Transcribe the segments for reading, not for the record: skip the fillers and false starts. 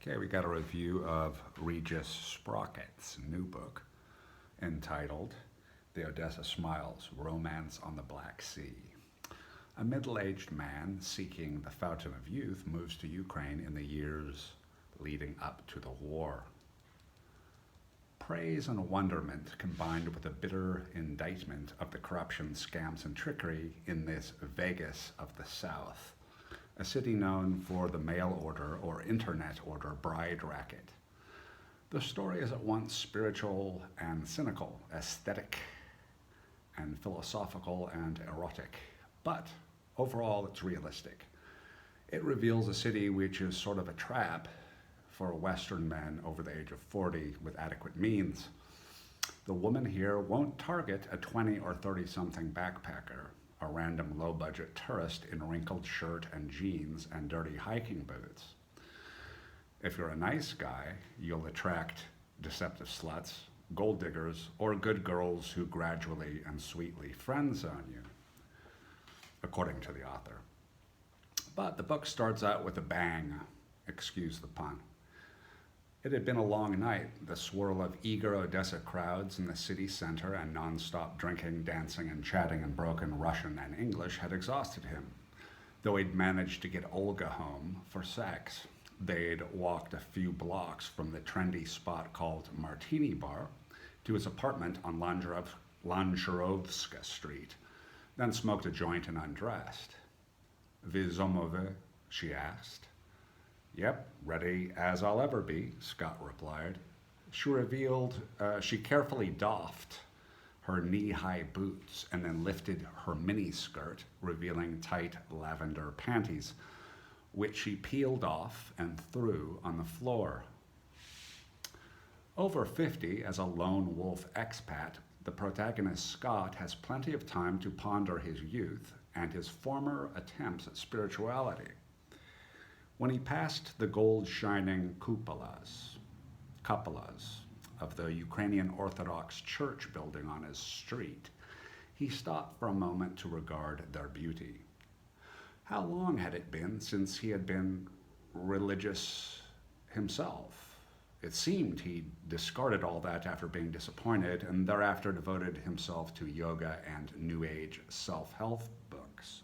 Okay, we got a review of Regis Sprocket's new book entitled The Odessa Smiles, Romance on the Black Sea. A middle-aged man seeking the fountain of youth moves to Ukraine in the years leading up to the war. Praise and wonderment combined with a bitter indictment of the corruption, scams, and trickery in this Vegas of the South, a city known for the mail order or internet order bride racket. The story is at once spiritual and cynical, aesthetic and philosophical and erotic, but overall it's realistic. It reveals a city which is sort of a trap for Western men over the age of 40 with adequate means. The woman here won't target a 20 or 30 something backpacker, a random low-budget tourist in wrinkled shirt and jeans and dirty hiking boots. If you're a nice guy, you'll attract deceptive sluts, gold diggers, or good girls who gradually and sweetly friend-zone you, according to the author. But the book starts out with a bang, excuse the pun. It had been a long night. The swirl of eager Odessa crowds in the city center and non-stop drinking, dancing, and chatting in broken Russian and English had exhausted him. Though he'd managed to get Olga home for sex, they'd walked a few blocks from the trendy spot called Martini Bar to his apartment on Lancherovska Street, then smoked a joint and undressed. Vizomove, she asked. Yep, ready as I'll ever be, Scott replied. She carefully doffed her knee-high boots and then lifted her mini-skirt, revealing tight lavender panties, which she peeled off and threw on the floor. Over 50, as a lone wolf expat, the protagonist Scott has plenty of time to ponder his youth and his former attempts at spirituality. When he passed the gold-shining cupolas of the Ukrainian Orthodox church building on his street, he stopped for a moment to regard their beauty. How long had it been since he had been religious himself? It seemed he discarded all that after being disappointed and thereafter devoted himself to yoga and New Age self-help books.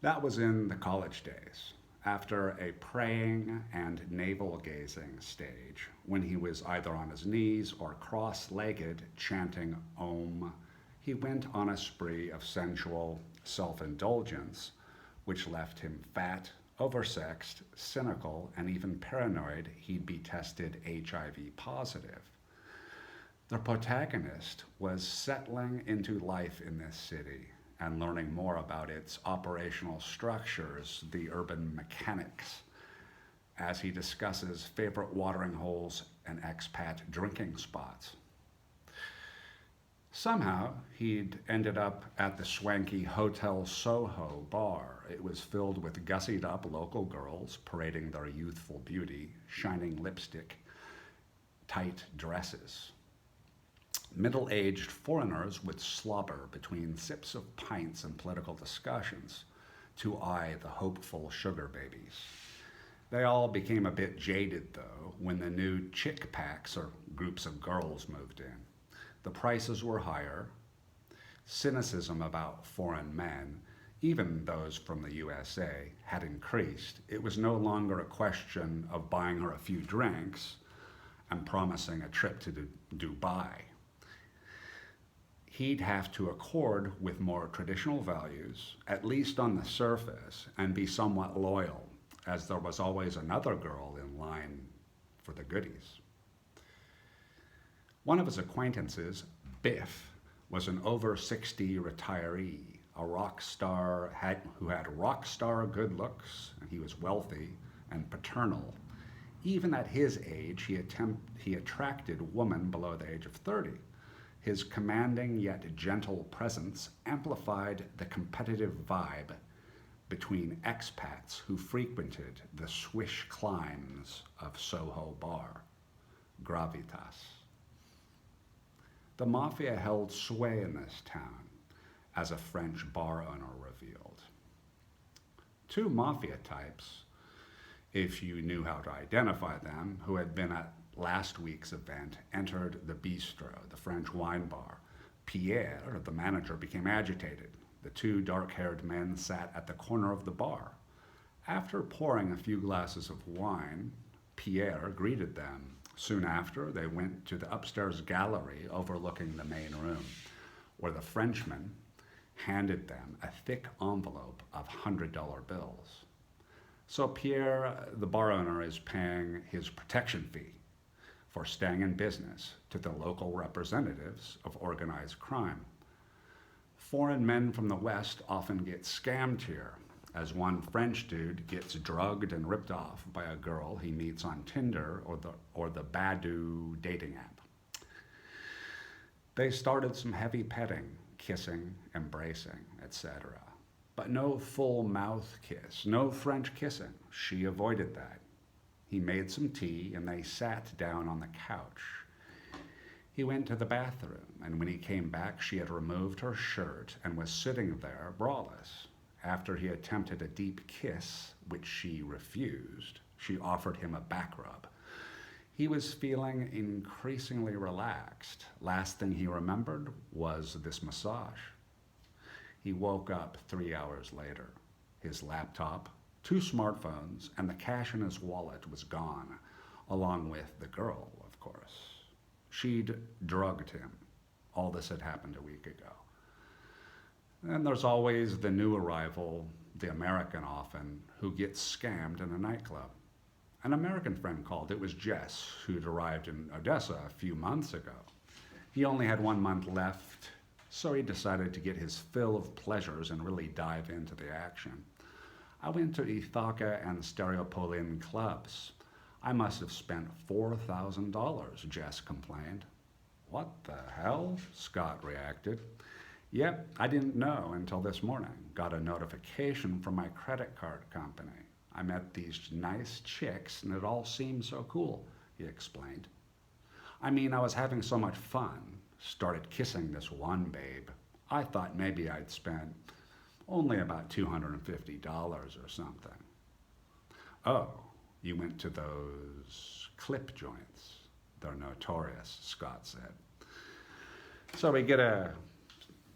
That was in the college days, after a praying and navel-gazing stage, when he was either on his knees or cross-legged chanting Om. He went on a spree of sensual self-indulgence, which left him fat, oversexed, cynical, and even paranoid he'd be tested HIV positive. The protagonist was settling into life in this city and learning more about its operational structures, the urban mechanics, as he discusses favorite watering holes and expat drinking spots. Somehow, he'd ended up at the swanky Hotel Soho bar. It was filled with gussied-up local girls parading their youthful beauty, shining lipstick, tight dresses. Middle-aged foreigners would slobber between sips of pints and political discussions to eye the hopeful sugar babies. They all became a bit jaded, though, when the new chick packs or groups of girls moved in. The prices were higher. Cynicism about foreign men, even those from the USA, had increased. It was no longer a question of buying her a few drinks and promising a trip to Dubai. He'd have to accord with more traditional values, at least on the surface, and be somewhat loyal, as there was always another girl in line for the goodies. One of his acquaintances, Biff, was an over-60 retiree, a rock star who had rock star good looks, and he was wealthy and paternal. Even at his age, he attracted women below the age of 30. His commanding yet gentle presence amplified the competitive vibe between expats who frequented the swish climbs of Soho Bar, gravitas. The mafia held sway in this town, as a French bar owner revealed. Two mafia types if you knew how to identify them, who had been at last week's event, entered the bistro, the French wine bar. Pierre, the manager, became agitated. The two dark-haired men sat at the corner of the bar. After pouring a few glasses of wine, Pierre greeted them. Soon after, they went to the upstairs gallery overlooking the main room, where the Frenchman handed them a thick envelope of $100 bills. So Pierre, the bar owner, is paying his protection fee for staying in business to the local representatives of organized crime. Foreign men from the West often get scammed here, as one French dude gets drugged and ripped off by a girl he meets on Tinder or the Badoo dating app. They started some heavy petting, kissing, embracing, etc. But no full mouth kiss, no French kissing. She avoided that. He made some tea and they sat down on the couch. He went to the bathroom, and when he came back, she had removed her shirt and was sitting there braless. After he attempted a deep kiss, which she refused, she offered him a back rub. He was feeling increasingly relaxed. Last thing he remembered was this massage. He woke up 3 hours later. His laptop, 2 smartphones, and the cash in his wallet was gone, along with the girl, of course. She'd drugged him. All this had happened a week ago. And there's always the new arrival, the American often, who gets scammed in a nightclub. An American friend called. It was Jess, who'd arrived in Odessa a few months ago. He only had 1 month left, so he decided to get his fill of pleasures and really dive into the action. I went to Ithaca and Stereopolian clubs. I must have spent $4,000, Jess complained. What the hell? Scott reacted. Yep, I didn't know until this morning. Got a notification from my credit card company. I met these nice chicks and it all seemed so cool, he explained. I mean, I was having so much fun. Started kissing this one babe. I thought maybe I'd spend only about $250 or something. Oh, you went to those clip joints. They're notorious, Scott said. So we get a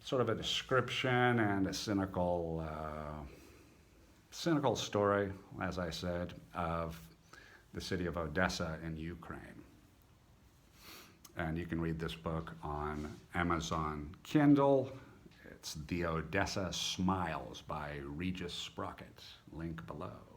sort of a description and a cynical story, as I said, of the city of Odessa in Ukraine. And you can read this book on Amazon Kindle. It's The Odessa Smiles by Regis Sprocket. Link below.